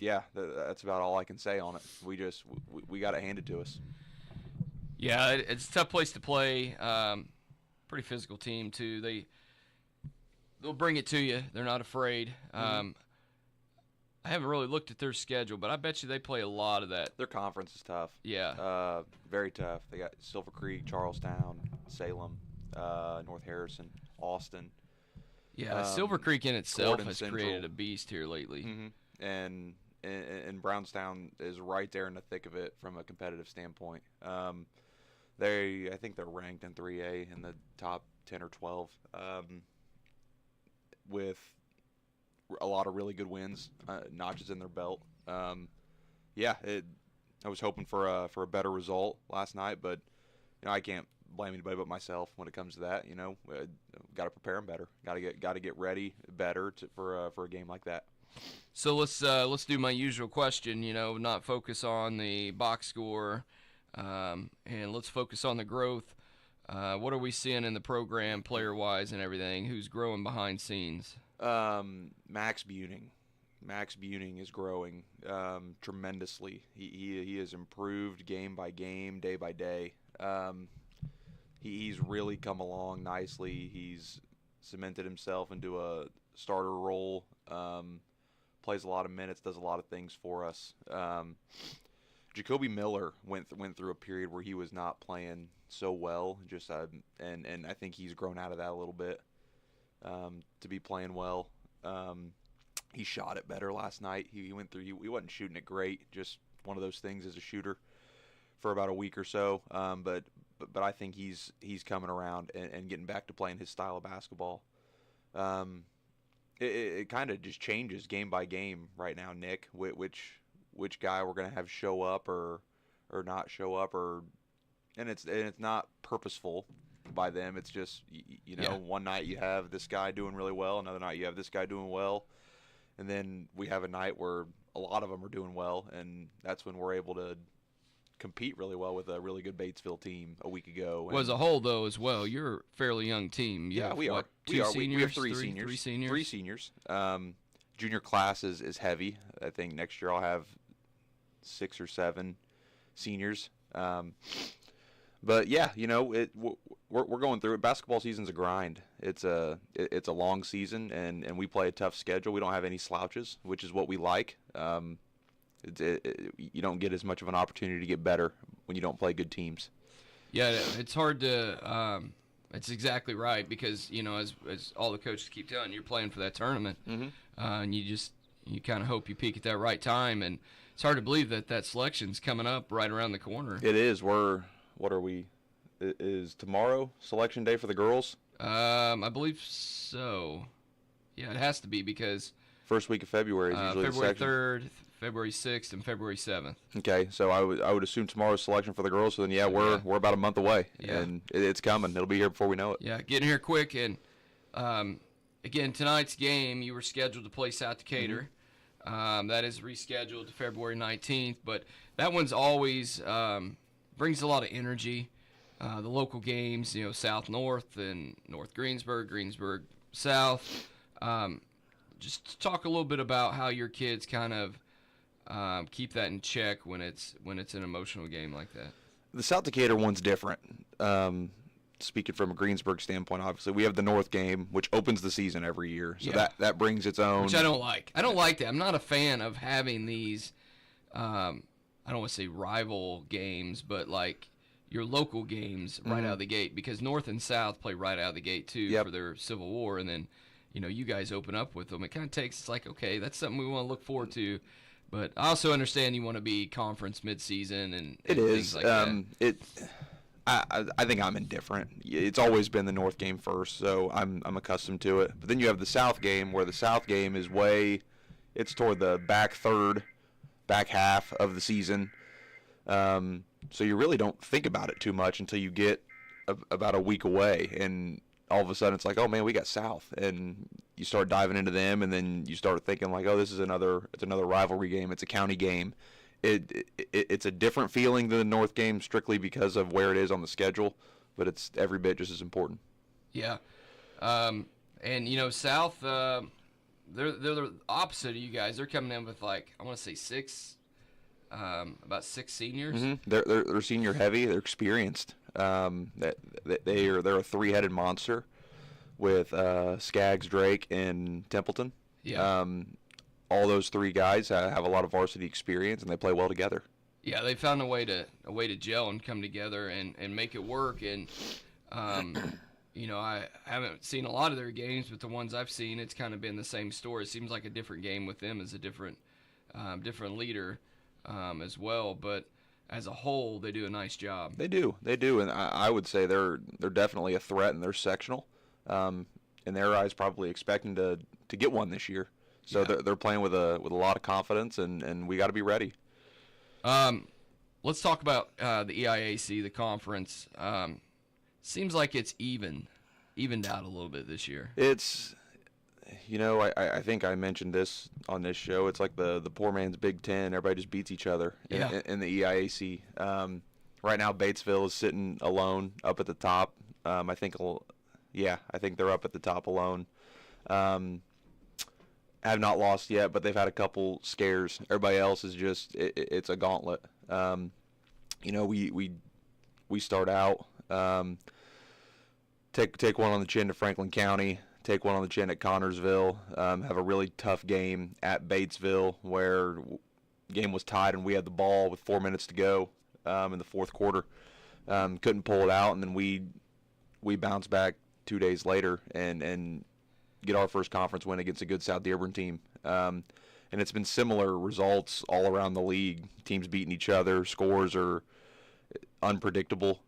That's about all I can say on it. We got it handed to us. Yeah, it's a tough place to play. Pretty physical team too. They'll bring it to you. They're not afraid. I haven't really looked at their schedule, but I bet you they play a lot of that. Their conference is tough. Yeah. Very tough. They got Silver Creek, Charlestown, Salem, North Harrison, Austin. Yeah, Silver Creek in itself Gordon has Central. created a beast here lately. And Brownstown is right there in the thick of it from a competitive standpoint. I think they're ranked in 3A in the top 10 or 12 with a lot of really good wins, notches in their belt. I was hoping for a better result last night, but I can't blame anybody but myself when it comes to that. Got to prepare them better. Got to get ready better for a game like that. So let's do my usual question. Not focus on the box score, and let's focus on the growth. What are we seeing in the program, player-wise and everything? Who's growing behind scenes? Max Buning. Max Buning is growing tremendously. He has improved game by game, day by day. He's really come along nicely. He's cemented himself into a starter role. Plays a lot of minutes, does a lot of things for us. Jacoby Miller went through a period where he was not playing so well. And I think he's grown out of that a little bit. To be playing well. He shot it better last night. He wasn't shooting it great. Just one of those things as a shooter for about a week or so. But I think he's coming around and getting back to playing his style of basketball. It kind of just changes game by game right now, Nick. Which guy we're gonna have show up or not show up, and it's not purposeful by them. It's just one night you have this guy doing really well, another night you have this guy doing well, and then we have a night where a lot of them are doing well, and that's when we're able to compete really well with a really good Batesville team a week ago. Well, as a whole, though, as well, you're a fairly young team. We are. We have three seniors. Junior class is heavy. I think next year I'll have 6 or 7 seniors. But yeah, we're going through it. Basketball season's a grind. It's a long season, and we play a tough schedule. We don't have any slouches, which is what we like. You don't get as much of an opportunity to get better when you don't play good teams. Yeah, it's hard to. It's exactly right because as all the coaches keep telling you, you're playing for that tournament, and you kind of hope you peak at that right time, and it's hard to believe that selection's coming up right around the corner. It is. What are we? Is tomorrow selection day for the girls? I believe so. Yeah, it has to be because first week of February is usually February 3rd, February 6th, and February 7th. Okay, so I would assume tomorrow's selection for the girls. So then we're about a month away, and it's coming. It'll be here before we know it. Yeah, getting here quick. And again, tonight's game you were scheduled to play South Decatur. That is rescheduled to February 19th, but that one's always brings a lot of energy. The local games, South North and North Greensburg South. Just talk a little bit about how your kids kind of keep that in check when it's an emotional game like that. The South Decatur one's different. Speaking from a Greensburg standpoint, obviously, we have the North game, which opens the season every year. So that brings its own. Which I don't like. I don't like that. I'm not a fan of having these, I don't want to say rival games, but like your local games right out of the gate, because North and South play right out of the gate too for their Civil War, and then you guys open up with them. It kind of takes, it's like, okay, that's something we want to look forward to. But I also understand you want to be conference midseason and things like that. I think I'm indifferent. It's always been the North game first, so I'm accustomed to it. But then you have the South game, where the South game is it's toward the back half of the season. So you really don't think about it too much until you get about a week away, and all of a sudden it's like, oh man, we got South, and you start diving into them, and then you start thinking like, oh, this is another rivalry game. It's a county game. It's a different feeling than the North game strictly because of where it is on the schedule, but it's every bit just as important. Yeah, and South, they're the opposite of you guys. They're coming in with like I want to say about six seniors. Mm-hmm. They're senior heavy. They're experienced. They're a three-headed monster with Skaggs, Drake, and Templeton. Yeah. All those three guys have a lot of varsity experience, and they play well together. Yeah, they found a way to gel and come together and make it work. And I haven't seen a lot of their games, but the ones I've seen, it's kind of been the same story. It seems like a different game with them as a different leader as well. But as a whole, they do a nice job. They do, and I would say they're definitely a threat in their sectional. In their eyes, probably expecting to get one this year. So Yeah. they're playing with a lot of confidence, and we got to be ready. Let's talk about the EIAC, the conference. Seems like it's evened out a little bit this year. It's, I think I mentioned this on this show. It's like the poor man's Big Ten. Everybody just beats each other in the EIAC. Right now, Batesville is sitting alone up at the top. I think they're up at the top alone. Have not lost yet, but they've had a couple scares. Everybody else is just it's a gauntlet. We start out take one on the chin to Franklin County, take one on the chin at Connorsville, have a really tough game at Batesville where the game was tied and we had the ball with 4 minutes to go in the fourth quarter. Couldn't pull it out, and then we bounced back 2 days later and get our first conference win against a good South Dearborn team. And it's been similar results all around the league. Teams beating each other. Scores are unpredictable.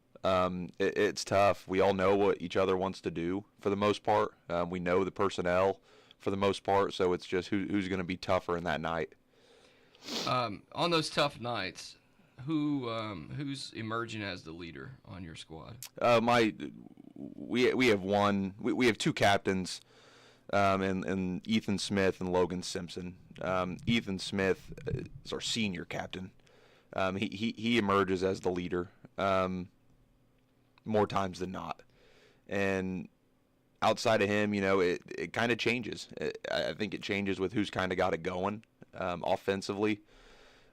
It's tough. We all know what each other wants to do for the most part. We know the personnel for the most part, so it's just who's going to be tougher in that night. On those tough nights, who's emerging as the leader on your squad? We have one. We have two captains. And Ethan Smith and Logan Simpson. Ethan Smith is our senior captain. He emerges as the leader more times than not. And outside of him, it kind of changes. I think it changes with who's kind of got it going offensively.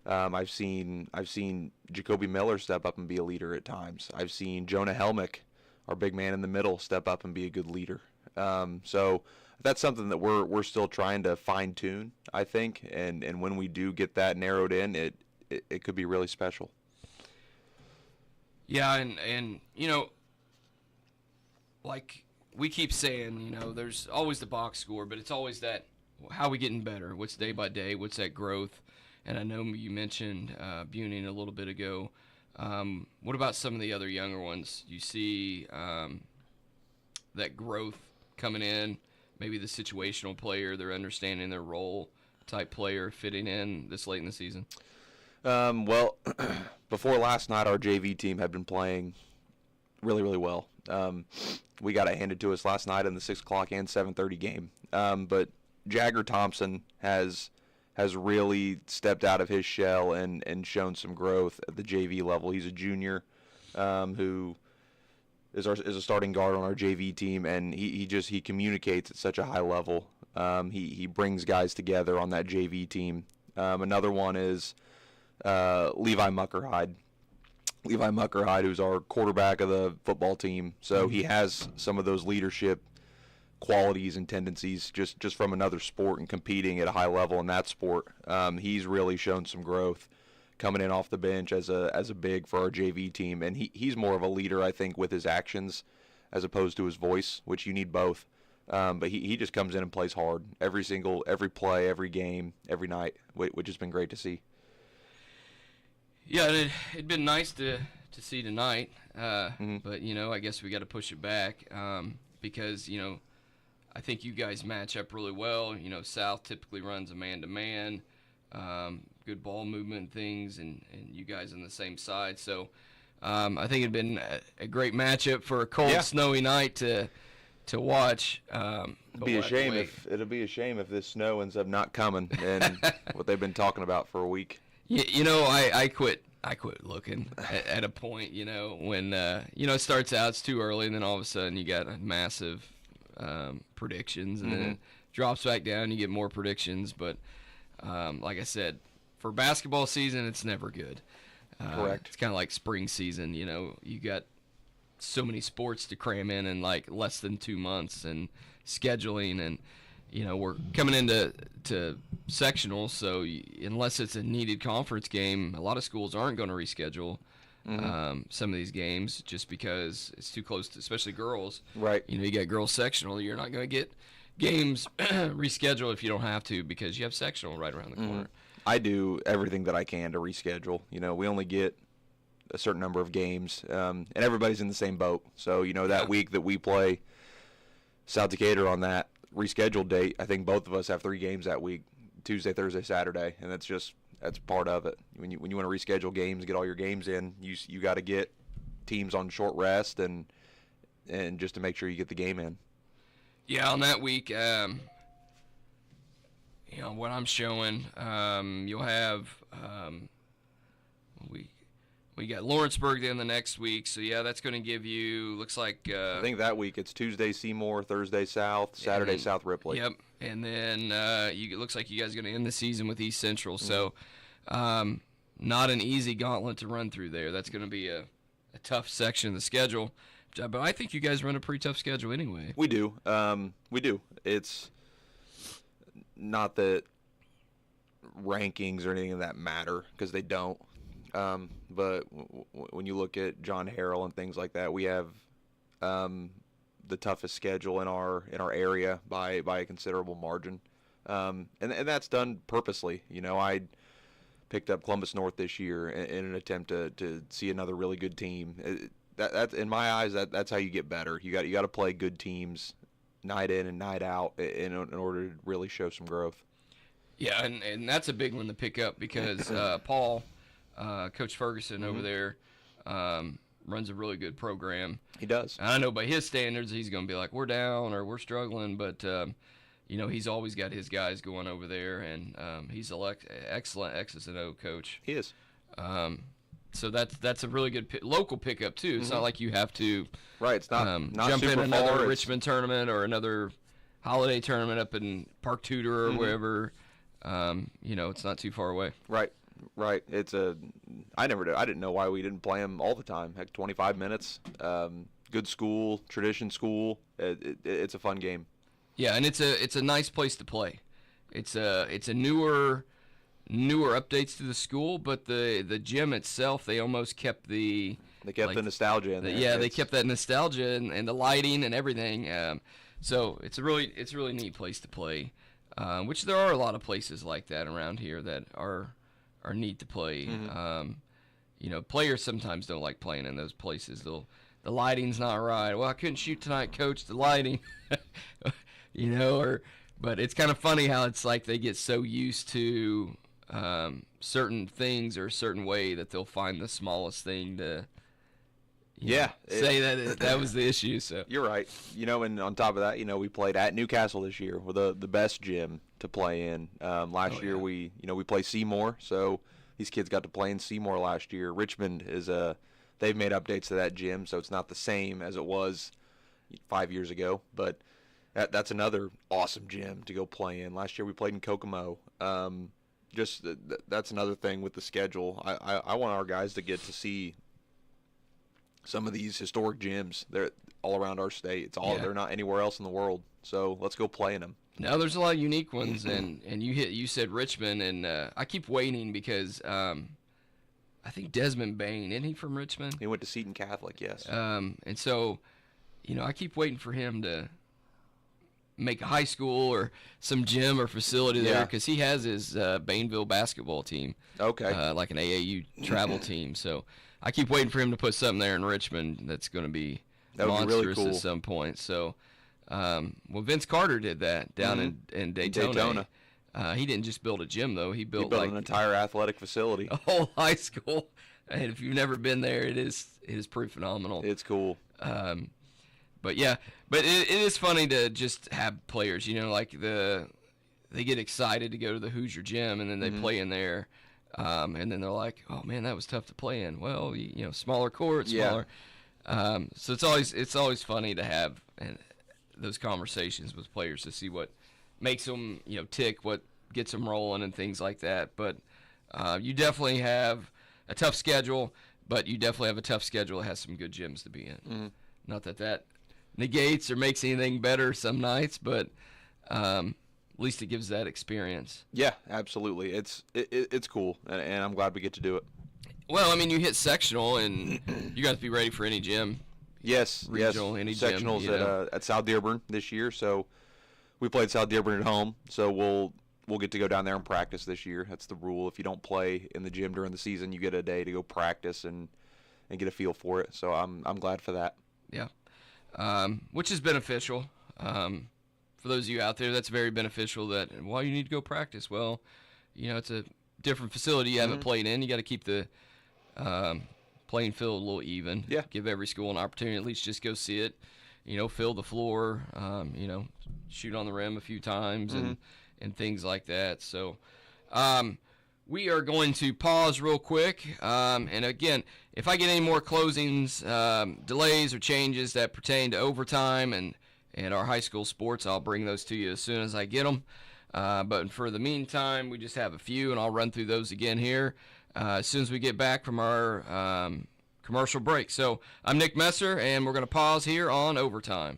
I've seen Jacoby Miller step up and be a leader at times. I've seen Jonah Helmick, our big man in the middle, step up and be a good leader. So that's something that we're still trying to fine tune, I think, and when we do get that narrowed in, it could be really special. Yeah, and like we keep saying, there's always the box score, but it's always that how we getting better, what's day by day, what's that growth. And I know you mentioned Buning a little bit ago. What about some of the other younger ones? You see that growth coming in, maybe the situational player, they're understanding their role type player fitting in this late in the season? Well, before last night, our JV team had been playing really, really well. We got it handed to us last night in the 6 o'clock and 7:30 game. But Jagger Thompson has really stepped out of his shell and shown some growth at the JV level. He's a junior who is a starting guard on our JV team, and he communicates at such a high level. He brings guys together on that JV team. Another one is Levi Muckerhide. Levi Muckerhide, who's our quarterback of the football team. So he has some of those leadership qualities and tendencies just from another sport and competing at a high level in that sport. He's really shown some growth coming in off the bench as a big for our JV team, and he's more of a leader, I think, with his actions as opposed to his voice, which you need both. But he just comes in and plays hard every play, every game, every night, which has been great to see. Yeah, it'd been nice to see tonight, but I guess we got to push it back because I think you guys match up really well. South typically runs a man-to-man, good ball movement things, and you guys on the same side. So I think it'd been a great matchup for a cold, snowy night to watch. It'd be a shame if this snow ends up not coming and what they've been talking about for a week. I quit looking at a point, when it starts out, it's too early, and then all of a sudden you got massive predictions, and then drops back down. You get more predictions, but like I said, for basketball season, it's never good. Correct. It's kind of like spring season. You got so many sports to cram in like less than 2 months, and scheduling, and we're coming into sectionals, so unless it's a needed conference game, a lot of schools aren't going to reschedule some of these games just because it's too close to, especially girls. Right. You got girls sectional. You're not going to get games rescheduled if you don't have to, because you have sectional right around the corner. I do everything that I can to reschedule. We only get a certain number of games, and everybody's in the same boat. So, that week that we play South Decatur on that rescheduled date, I think both of us have 3 games that week, Tuesday, Thursday, Saturday, and that's part of it. When you want to reschedule games, get all your games in, you got to get teams on short rest and just to make sure you get the game in. Yeah, on that week, what I'm showing, you'll have we got Lawrenceburg then the next week, so that's going to give you, looks like I think that week it's Tuesday Seymour, Thursday South, Saturday South Ripley. Yep, and then it looks like you guys are going to end the season with East Central, so not an easy gauntlet to run through there. That's going to be a tough section of the schedule, but I think you guys run a pretty tough schedule anyway. We do. It's not that rankings or anything of that matter, because they don't. But when you look at John Harrell and things like that, we have the toughest schedule in our area by a considerable margin, and that's done purposely. I picked up Columbus North this year in an attempt to see another really good team. That's in my eyes, that's how you get better. You got to play good teams night in and night out in order to really show some growth. Yeah, and that's a big one to pick up, because Paul, Coach Ferguson over there, runs a really good program. He does. And I know by his standards, he's going to be like, we're down or we're struggling, but he's always got his guys going over there, and he's an excellent X's and O coach. He is. So that's a really good local pickup too. It's not like you have to It's not jump in another far. Richmond tournament or another holiday tournament up in Park Tudor or wherever. It's not too far away. Right. It's I didn't know why we didn't play them all the time. Heck, 25 minutes. Good school, tradition school. It's a fun game. Yeah, and it's a nice place to play. It's a newer updates to the school, but the gym itself, they almost kept the nostalgia in there. They kept that nostalgia and the lighting and everything. So it's a really neat place to play. Which there are a lot of places like that around here that are neat to play. Players sometimes don't like playing in those places. The lighting's not right. Well, I couldn't shoot tonight, coach. The lighting, but it's kind of funny how it's like they get so used to certain things or a certain way that they'll find the smallest thing to say that was the issue. So you're right. And on top of that, we played at Newcastle this year with the best gym to play in. Last year we played Seymour, so these kids got to play in Seymour last year. Richmond they've made updates to that gym, so it's not the same as it was 5 years ago, but that's another awesome gym to go play in. Last year we played in Kokomo. That's another thing with the schedule. I want our guys to get to see some of these historic gyms. They're all around our state. They're not anywhere else in the world. So let's go play in them. No, there's a lot of unique ones, and you said Richmond, and I keep waiting because I think Desmond Bain, isn't he from Richmond? He went to Seton Catholic, yes. And so, I keep waiting for him to make a high school or some gym or facility there, because he has his Bainville basketball team. Okay. Like an AAU travel team. So I keep waiting for him to put something there in Richmond that's going to be monstrous really cool. at some point. So, Vince Carter did that down in Daytona. He didn't just build a gym, though. He built an entire athletic facility. A whole high school. And if you've never been there, it is pretty phenomenal. It's cool. But it is funny to just have players, they get excited to go to the Hoosier gym, and then they play in there, and then they're like, oh man, that was tough to play in. Well, smaller court, smaller. So it's always funny to have those conversations with players to see what makes them tick, what gets them rolling, and things like that. But you definitely have a tough schedule, but you definitely have a tough schedule that has some good gyms to be in. Mm-hmm. Not that that negates or makes anything better some nights, but at least it gives that experience. Yeah, absolutely. It's cool, and I'm glad we get to do it. Well, I mean, you hit sectional, and you got to be ready for any gym. Yes, Regional, yes. any Sectionals gym, at South Dearborn this year, so we played South Dearborn at home, so we'll get to go down there and practice this year. That's the rule. If you don't play in the gym during the season, you get a day to go practice and get a feel for it. So I'm glad for that. Yeah, which is beneficial. For those of you out there, that's very beneficial. That why you need to go practice. Well, it's a different facility you haven't played in. You got to keep the playing field a little even. Yeah. Give every school an opportunity. At least just go see it. Fill the floor. Shoot on the rim a few times and things like that. So, we are going to pause real quick. And again, if I get any more closings, delays, or changes that pertain to overtime and our high school sports, I'll bring those to you as soon as I get them. But for the meantime, we just have a few, and I'll run through those again here as soon as we get back from our commercial break. So I'm Nick Messer, and we're going to pause here on overtime.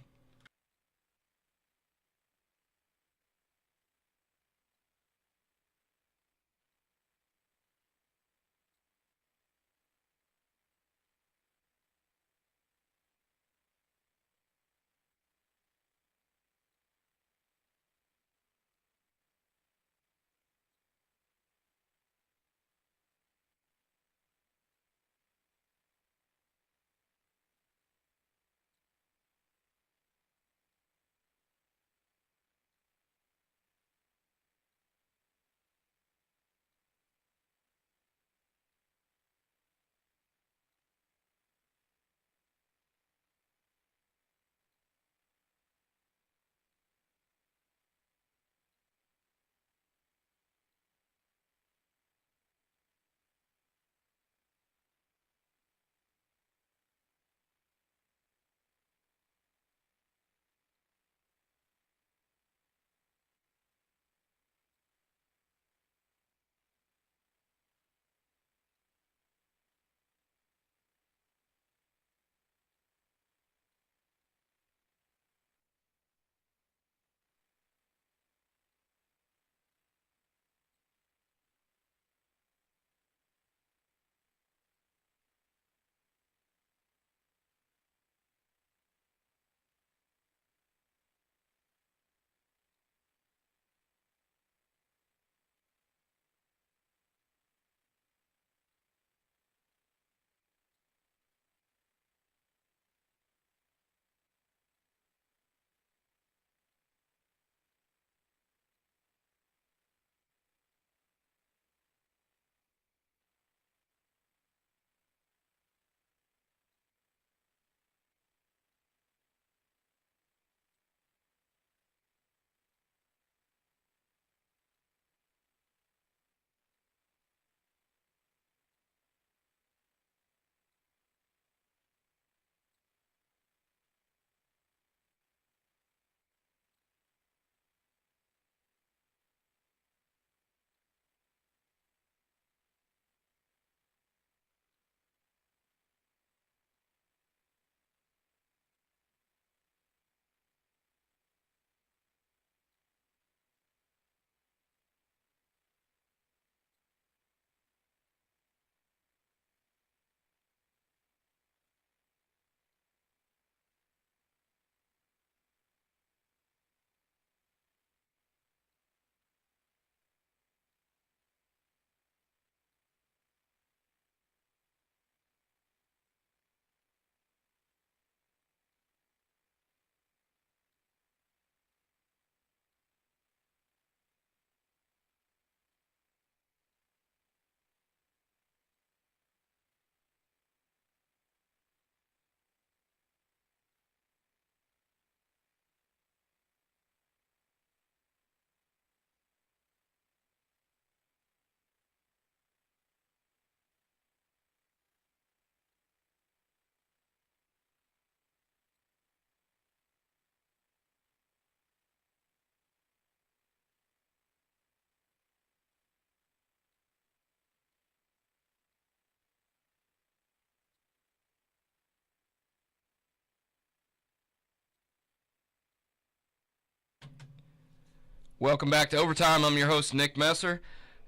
Welcome back to Overtime. I'm your host, Nick Messer,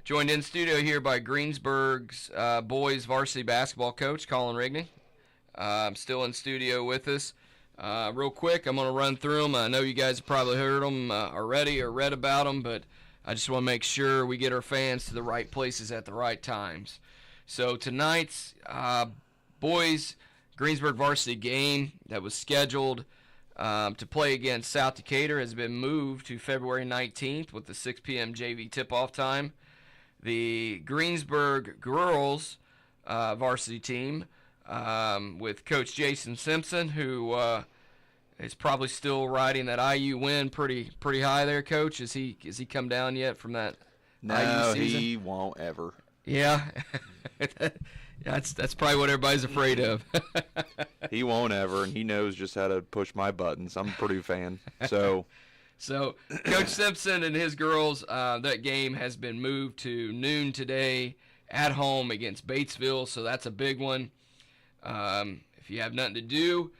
joined in studio here by Greensburg's boys varsity basketball coach, Colin Rigney. Still in studio with us. Real quick, I'm going to run through them. I know you guys have probably heard them already or read about them, but I just want to make sure we get our fans to the right places at the right times. So tonight's boys Greensburg varsity game that was scheduled to play against South Decatur has been moved to February 19th with the 6 p.m. JV tip-off time. The Greensburg girls varsity team with Coach Jason Simpson, who is probably still riding that IU win pretty high there. Coach, has he come down yet from that No, IU season? he won't ever. Yeah, that's probably what everybody's afraid of. He won't ever, and he knows just how to push my buttons. I'm a Purdue fan, so Coach Simpson and his girls, that game has been moved to noon today at home against Batesville, so that's a big one. If you have nothing to do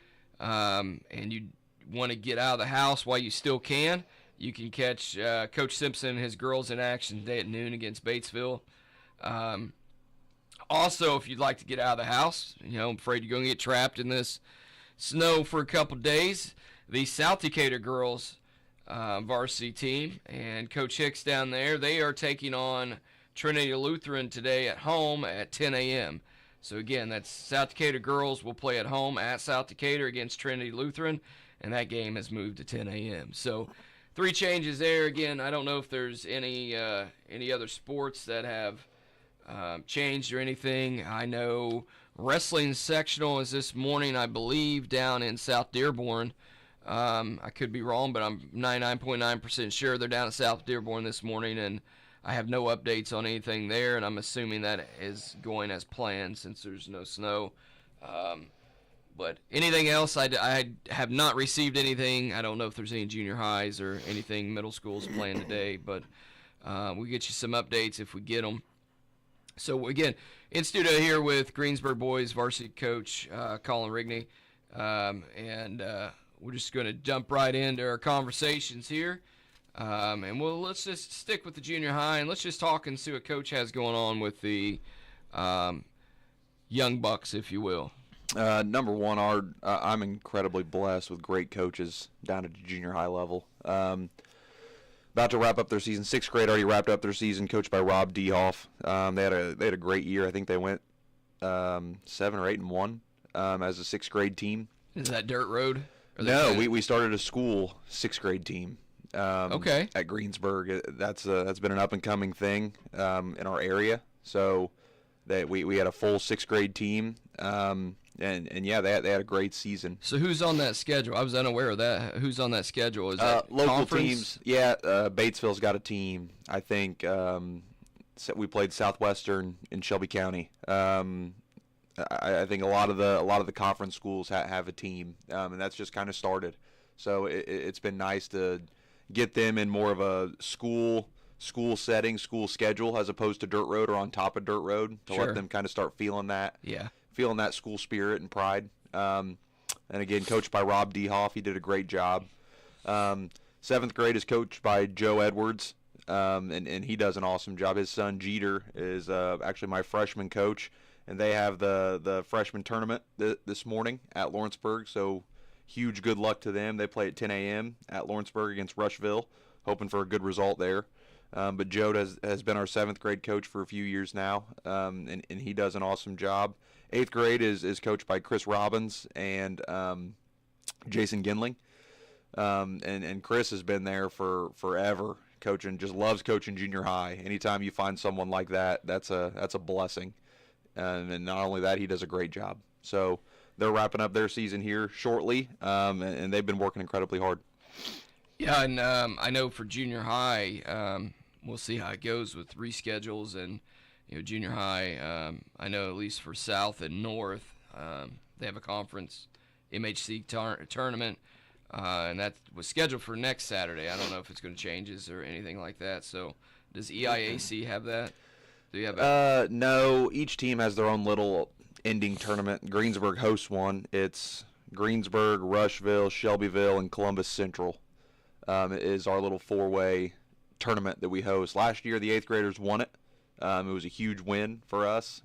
and you want to get out of the house while you still can, you can catch Coach Simpson and his girls in action today at noon against Batesville. Also, if you'd like to get out of the house, I'm afraid you're going to get trapped in this snow for a couple days, the South Decatur girls varsity team and Coach Hicks down there, they are taking on Trinity Lutheran today at home at 10 a.m. So, again, that's South Decatur girls will play at home at South Decatur against Trinity Lutheran, and that game has moved to 10 a.m. So, 3 changes there. Again, I don't know if there's any other sports that have changed or anything. I know wrestling sectional is this morning, I believe, down in South Dearborn. I could be wrong, but I'm 99.9% sure they're down at South Dearborn this morning, and I have no updates on anything there, and I'm assuming that is going as planned since there's no snow. But anything else, I have not received anything. I don't know if there's any junior highs or anything middle schools playing today, but we'll get you some updates if we get them. So, again, in studio here with Greensburg boys varsity coach Colin Rigney, and we're just going to jump right into our conversations here. And let's just stick with the junior high, and let's just talk and see what Coach has going on with the young bucks, if you will. Number one, I'm incredibly blessed with great coaches down at the junior high level. About to wrap up their season. 6th grade already wrapped up their season, coached by Rob Dehoff. They had a great year. I think they went 7 or 8-1 as a 6th grade team. Is that dirt road? No, we started a school 6th grade team. Okay. At Greensburg, that's been an up and coming thing in our area. So that we had a full 6th grade team, and yeah, they had a great season. So who's on that schedule? I was unaware of that. Who's on that schedule? Is that local conference? teams? Yeah, Batesville's got a team. I think we played Southwestern in Shelby County. I think a lot of the conference schools have a team, and that's just kind of started. So it's been nice to get them in more of a school setting, school schedule, as opposed to dirt road or on top of dirt road, to let them kind of start feeling that school spirit and pride. And again, coached by Rob Dehoff, he did a great job. 7th grade is coached by Joe Edwards, and he does an awesome job. His son Jeter is actually my freshman coach, and they have the freshman tournament this morning at Lawrenceburg. So huge good luck to them. They play at 10 a.m. at Lawrenceburg against Rushville, hoping for a good result there. But Joe has been our 7th grade coach for a few years now, and he does an awesome job. 8th grade is coached by Chris Robbins and Jason Ginling. And Chris has been there for forever, coaching, just loves coaching junior high. Anytime you find someone like that, that's a blessing. And not only that, he does a great job. So they're wrapping up their season here shortly, and they've been working incredibly hard. Yeah, and I know for junior high, we'll see how it goes with reschedules and junior high. I know at least for South and North, they have a conference MHC tournament, and that was scheduled for next Saturday. I don't know if it's going to changes or anything like that. So does EIAC have that? Do you have that? No, each team has their own little ending tournament. Greensburg hosts one. It's Greensburg, Rushville, Shelbyville, and Columbus Central. Is our little 4-way tournament that we host. Last year, the 8th graders won it. It was a huge win for us.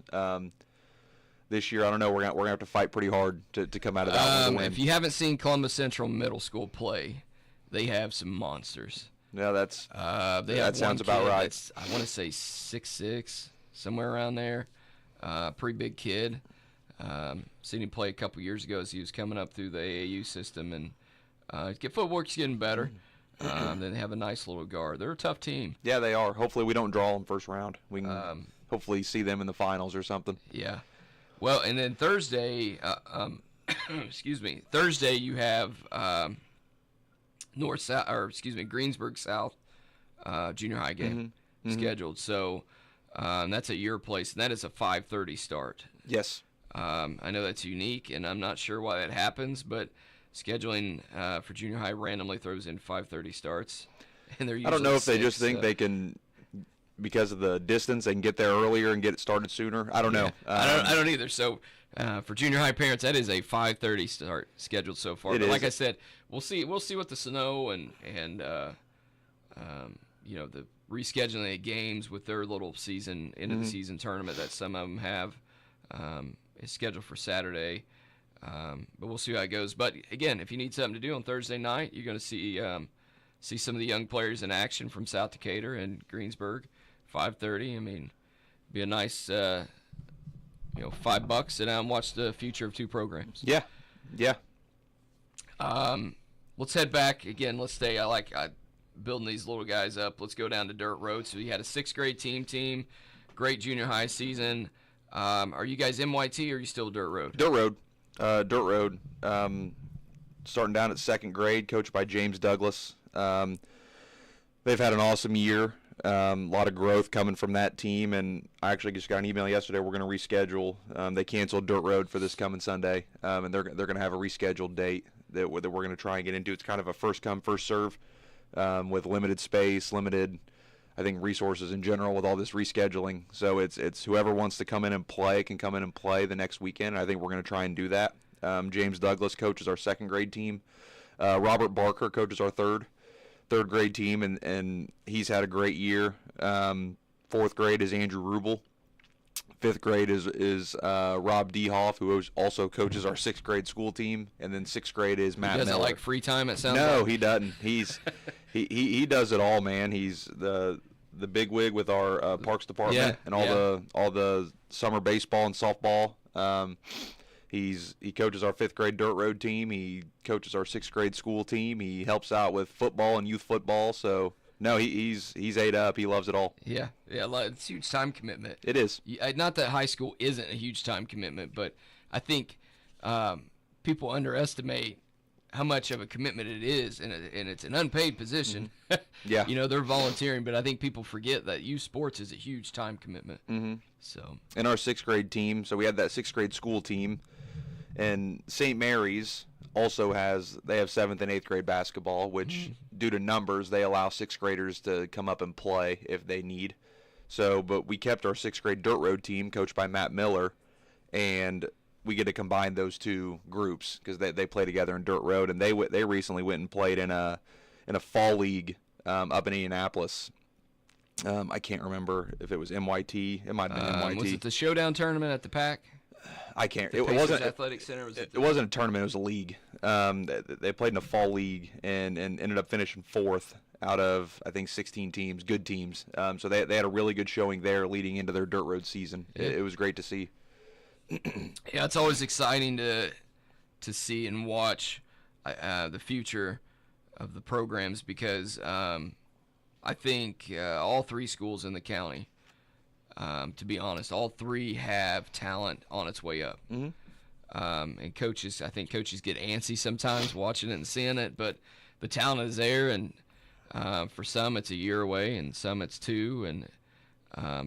This year, I don't know. We're gonna have to fight pretty hard to come out of that one to win. If you haven't seen Columbus Central Middle School play, they have some monsters. Yeah, that's that sounds about right. I want to say 6'6", somewhere around there. Pretty big kid. Seen him play a couple years ago as he was coming up through the AAU system, and footwork's getting better. Then they have a nice little guard. They're a tough team. Yeah, they are. Hopefully, we don't draw them first round. We can hopefully see them in the finals or something. Yeah. Well, and then Thursday, excuse me. Thursday you have Greensburg South junior high game scheduled. So that's at your place, and that is a 5:30 start. Yes. I know that's unique, and I'm not sure why that happens, but scheduling for junior high randomly throws in 5:30 starts, and they're usually I don't know if they 6, just think they can, because of the distance, they can get there earlier and get it started sooner. I don't know. I don't either. So for junior high parents, that is a 5:30 start scheduled so far. But like I said, we'll see what the snow and the rescheduling of games with their little season end of the season tournament that some of them have is scheduled for Saturday. But we'll see how it goes. But again, if you need something to do on Thursday night, you're going to see some of the young players in action from South Decatur and Greensburg. 5:30. I mean, be a nice, $5. Sit down and watch the future of two programs. Yeah. Let's head back again. Let's stay. I like building these little guys up. Let's go down to Dirt Road. So you had a 6th grade team, great junior high season. Are you guys MYT or are you still Dirt Road? Dirt Road. Starting down at 2nd grade, coached by James Douglas. They've had an awesome year. A lot of growth coming from that team, and I actually just got an email yesterday. We're going to reschedule. They canceled Dirt Road for this coming Sunday, and they're going to have a rescheduled date that we're going to try and get into. It's kind of a first come, first serve, with limited space, limited, I think, resources in general with all this rescheduling. So it's whoever wants to come in and play can come in and play the next weekend. And I think we're going to try and do that. James Douglas coaches our 2nd grade team. Robert Barker coaches our third grade team, and he's had a great year. 4th grade is Andrew Rubel. 5th grade is Rob Dehoff, who also coaches our 6th grade school team, and then 6th grade is Matt Miller. He doesn't like free time, it sounds like? No, he doesn't. He does it all, man. He's the bigwig with our parks department and all the summer baseball and softball. He coaches our 5th grade Dirt Road team. He coaches our 6th grade school team. He helps out with football and youth football. So no, he's ate up. He loves it all. Yeah. It's a huge time commitment. It is. Not that high school isn't a huge time commitment, but I think people underestimate how much of a commitment it is, and it's an unpaid position. Yeah. They're volunteering, but I think people forget that youth sports is a huge time commitment. So. And our 6th grade team. So we had that 6th grade school team. And St. Mary's also have 7th and 8th grade basketball, which due to numbers, they allow 6th graders to come up and play if they need. So, but we kept our 6th grade Dirt Road team coached by Matt Miller, and we get to combine those two groups because they play together in Dirt Road, and they recently went and played in a fall league up in Indianapolis. I can't remember if it was MYT. It might have been MYT. Was it the Showdown tournament at the PAC? I can't. It wasn't Athletic Center. It wasn't a tournament. It was a league. They played in a fall league and ended up finishing 4th out of, I think, 16 teams, good teams. So they had a really good showing there leading into their Dirt Road season. It was great to see. Yeah, it's always exciting to see and watch the future of the programs because I think all 3 schools in the county, to be honest, all 3 have talent on its way up. And coaches, I think coaches get antsy sometimes watching it and seeing it, but the talent is there, and for some it's a year away, and some it's 2, and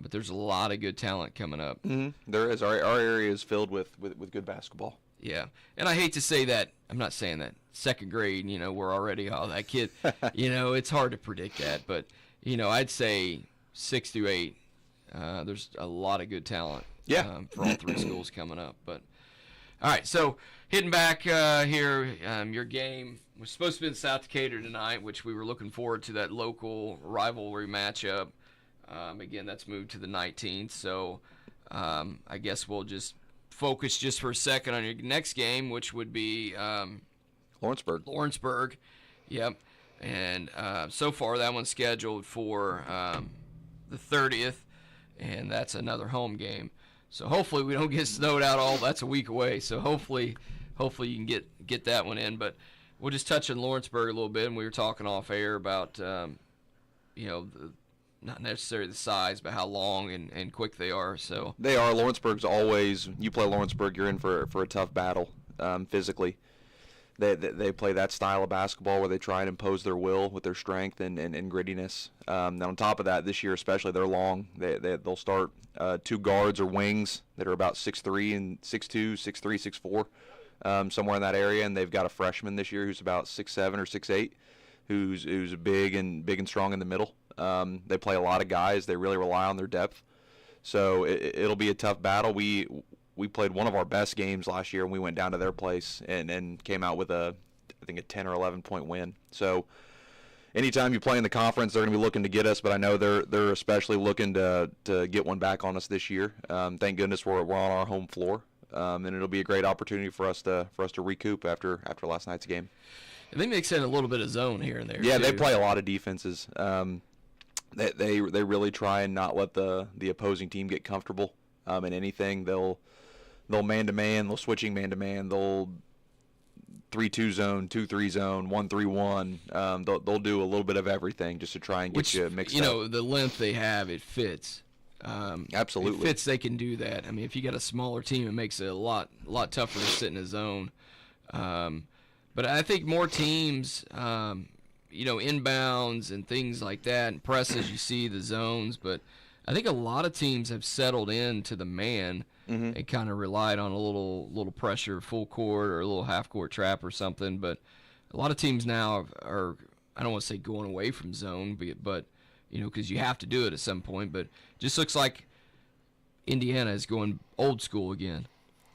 but there's a lot of good talent coming up. There is. Our area is filled with good basketball. Yeah, and I hate to say that. I'm not saying that 2nd grade, we're already that kid. It's hard to predict that, but I'd say 6 through 8. There's a lot of good talent. Yeah. For all 3 schools coming up, but All right, so hitting back here, your game was supposed to be in South Decatur tonight, which we were looking forward to, that local rivalry matchup. Again, that's moved to the 19th, so I guess we'll just focus just for a second on your next game, which would be Lawrenceburg. Lawrenceburg, yep. And so far that one's scheduled for the 30th, and that's another home game. So hopefully we don't get snowed out all. That's a week away. So hopefully you can get that one in. But we'll just touch on Lawrenceburg a little bit. And we were talking off air about not necessarily the size, but how long and quick they are. So they are. Lawrenceburg's always. You play Lawrenceburg, you're in for a tough battle physically. They play that style of basketball where they try and impose their will with their strength and grittiness. And on top of that, this year especially, they're long. They'll start two guards or wings that are about 6'3" and 6'2", 6'3", 6'4", somewhere in that area. And they've got a freshman this year who's about 6'7" or 6'8", who's big and strong in the middle. They play a lot of guys. They really rely on their depth. So it'll be a tough battle. We played one of our best games last year, and we went down to their place and came out with I think a 10 or 11 point win. So anytime you play in the conference, they're going to be looking to get us, but I know they're especially looking to get one back on us this year. Thank goodness we're on our home floor, and it'll be a great opportunity for us to recoup after last night's game. I think they mix in a little bit of zone here and there. Yeah, too. They play a lot of defenses. They really try and not let the opposing team get comfortable in anything. They'll man-to-man, they'll switching man-to-man, they'll 3-2 zone, 2-3 zone, 1-3-1. They'll do a little bit of everything just to try and get you mixed up. You know, the length they have, it fits. Absolutely. It fits, they can do that. I mean, if you got a smaller team, it makes it a lot tougher to sit in a zone. But I think more teams, inbounds and things like that, and presses, you see the zones. But I think a lot of teams have settled into the man. Mm-hmm. It kind of relied on a little pressure, full court or a little half court trap or something. But a lot of teams now are I don't want to say going away from zone, but because you have to do it at some point. But just looks like Indiana is going old school again.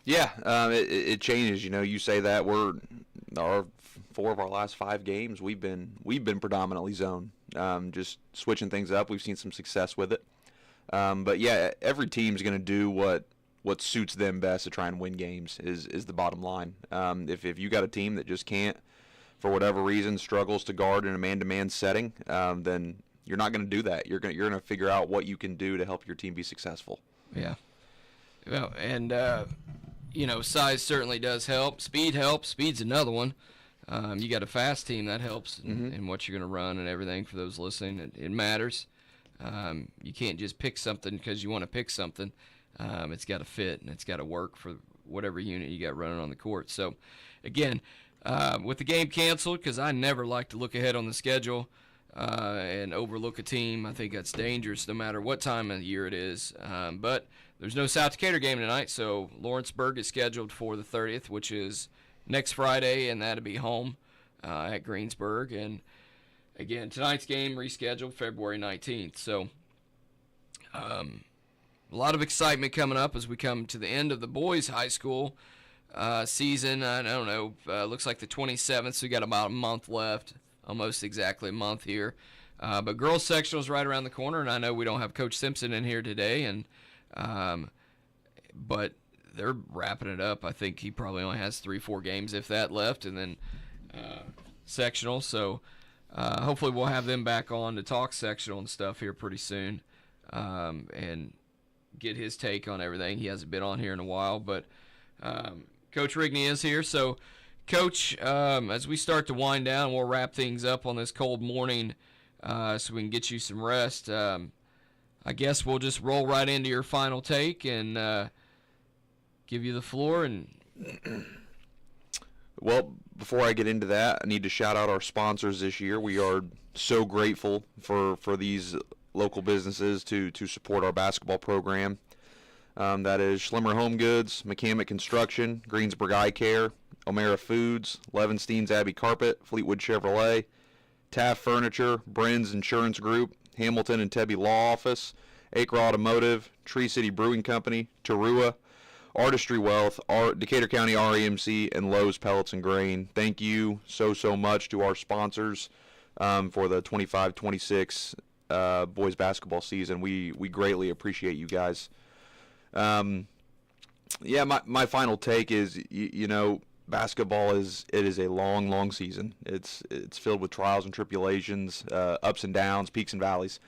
Yeah, it changes. You say that our 4 of our last 5 games we've been predominantly zone, just switching things up. We've seen some success with it. But yeah, every team's going to do what suits them best to try and win games is the bottom line. If you got a team that just can't, for whatever reason, struggles to guard in a man-to-man setting, then you're not going to do that. You're going to figure out what you can do to help your team be successful. Yeah. Well, and size certainly does help. Speed helps. Speed's another one. You got a fast team, that helps in what you're going to run and everything. For those listening, it matters. You can't just pick something because you want to pick something. It's got to fit, and it's got to work for whatever unit you got running on the court. So, again, with the game canceled, because I never like to look ahead on the schedule and overlook a team. I think that's dangerous no matter what time of the year it is. But there's no South Decatur game tonight, so Lawrenceburg is scheduled for the 30th, which is next Friday, and that'll be home at Greensburg. And, again, tonight's game rescheduled February 19th. So, a lot of excitement coming up as we come to the end of the boys' high school season. I don't know, looks like the 27th, so we got about a month left, almost exactly a month here. But girls' sectional is right around the corner, and I know we don't have Coach Simpson in here today, but they're wrapping it up. I think he probably only has 3-4 games, if that, left, and then sectional. So hopefully we'll have them back on to talk sectional and stuff here pretty soon. And get his take on everything. He hasn't been on here in a while, but Coach Rigney is here. So, Coach, as we start to wind down, we'll wrap things up on this cold morning so we can get you some rest. I guess we'll just roll right into your final take and give you the floor. And well, before I get into that, I need to shout out our sponsors this year. We are so grateful for these local businesses to support our basketball program. That is Schlimmer Home Goods, McCamick Construction, Greensburg Eye Care, O'Mara Foods, Levenstein's Abbey Carpet, Fleetwood Chevrolet, Taft Furniture, Brin's Insurance Group, Hamilton and Tebby Law Office, Acre Automotive, Tree City Brewing Company, Tarua, Artistry Wealth, Decatur County REMC, and Lowe's Pellets and Grain. Thank you so much to our sponsors for the 25-26 boys basketball season. We greatly appreciate you guys. Yeah, my final take is, you know, basketball is a long season. It's filled with trials and tribulations, ups and downs, peaks and valleys,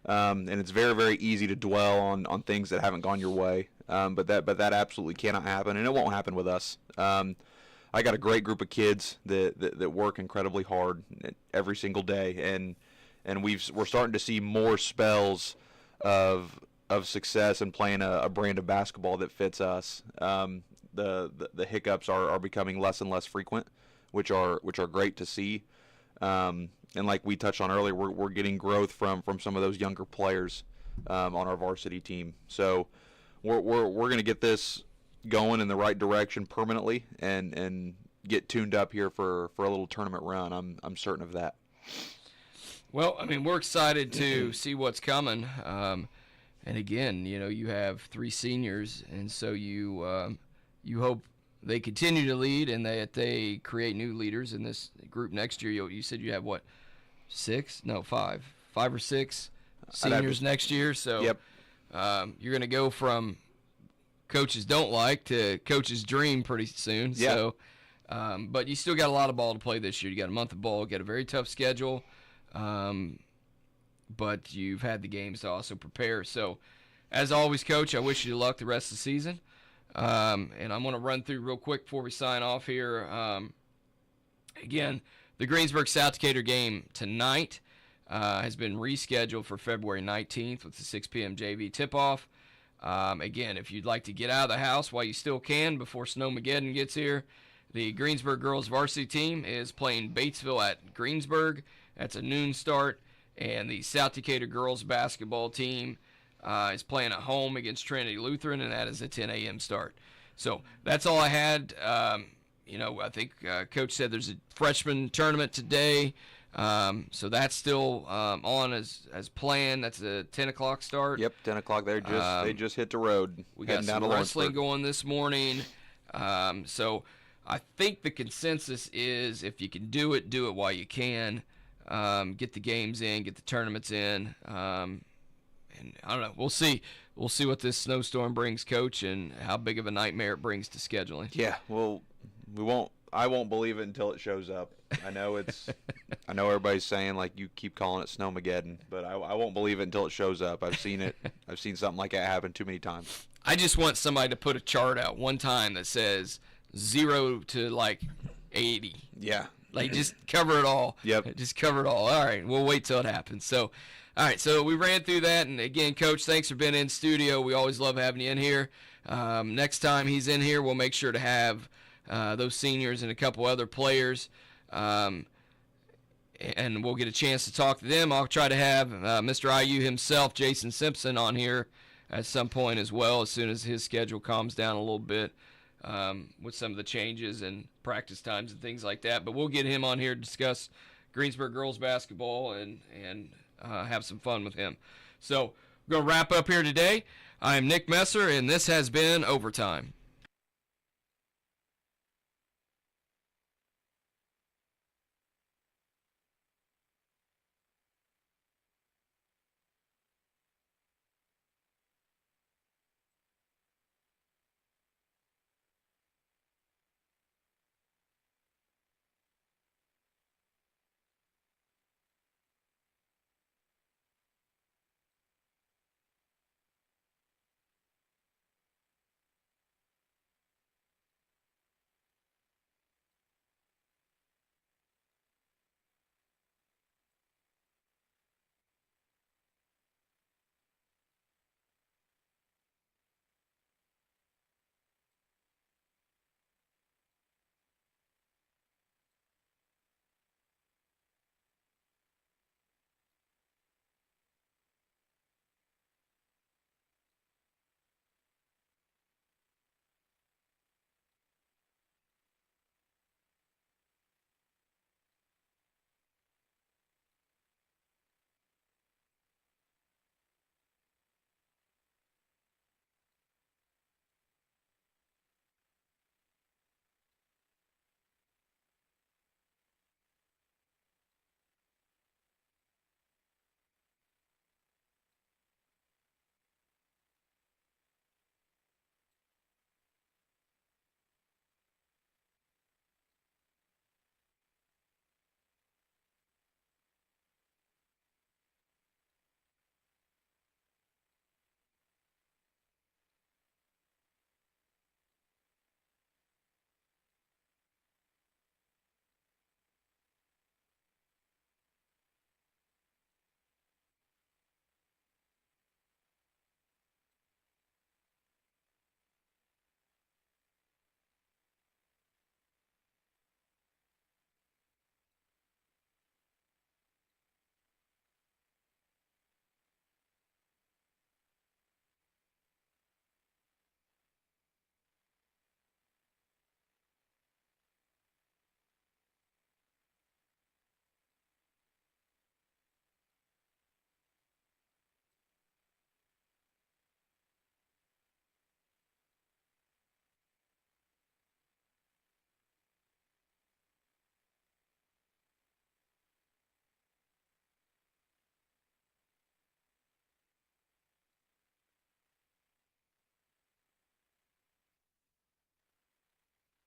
and it's very easy to dwell on things that haven't gone your way. But that absolutely cannot happen, and it won't happen with us. I got a great group of kids that work incredibly hard every single day, and we're starting to see more spells of success and playing a brand of basketball that fits us. The hiccups are becoming less and less frequent, which are great to see. And like we touched on earlier, we're getting growth from some of those younger players on our varsity team. So we're going to get this going in the right direction permanently and get tuned up here for a little tournament run. I'm certain of that. Well, I mean, we're excited to see what's coming. And again, you know, you have 3 seniors, and so you hope they continue to lead and that they create new leaders in this group next year. You said you have what, 5 or 6 seniors next year. So yep. You're going to go from coaches don't like to coaches dream pretty soon. Yeah. So, but you still got a lot of ball to play this year. You got a month of ball, you got a very tough schedule. But you've had the games to also prepare. So, as always, Coach, I wish you luck the rest of the season. And I'm going to run through real quick before we sign off here. Again, the Greensburg-South Decatur game tonight has been rescheduled for February 19th with the 6 p.m. JV tip-off. Again, if you'd like to get out of the house while you still can before Snowmageddon gets here, the Greensburg girls varsity team is playing Batesville at Greensburg. That's a noon start. And the South Decatur girls basketball team is playing at home against Trinity Lutheran, and that is a 10 a.m. start. So that's all I had. You know, I think Coach said there's a freshman tournament today. So that's still on as planned. That's a 10 o'clock start. Yep, 10 o'clock. They just hit the road. We got some wrestling going this morning. So I think the consensus is if you can do it while you can. Get the games in, get the tournaments in, and I don't know. We'll see. We'll see what this snowstorm brings, Coach, and how big of a nightmare it brings to scheduling. Yeah, well, I won't believe it until it shows up. I know everybody's saying like you keep calling it Snowmageddon, but I won't believe it until it shows up. I've seen it. I've seen something like that happen too many times. I just want somebody to put a chart out one time that says 0 to like 80. Yeah. Like, just cover it all. Yep. Just cover it all. All right, we'll wait till it happens. So, all right, so we ran through that. And, again, Coach, thanks for being in studio. We always love having you in here. Next time he's in here, we'll make sure to have those seniors and a couple other players. And we'll get a chance to talk to them. I'll try to have Mr. IU himself, Jason Simpson, on here at some point as well, as soon as his schedule calms down a little bit. With some of the changes and practice times and things like that. But we'll get him on here to discuss Greensburg girls basketball and have some fun with him. So we're going to wrap up here today. I am Nick Messer, and this has been Overtime.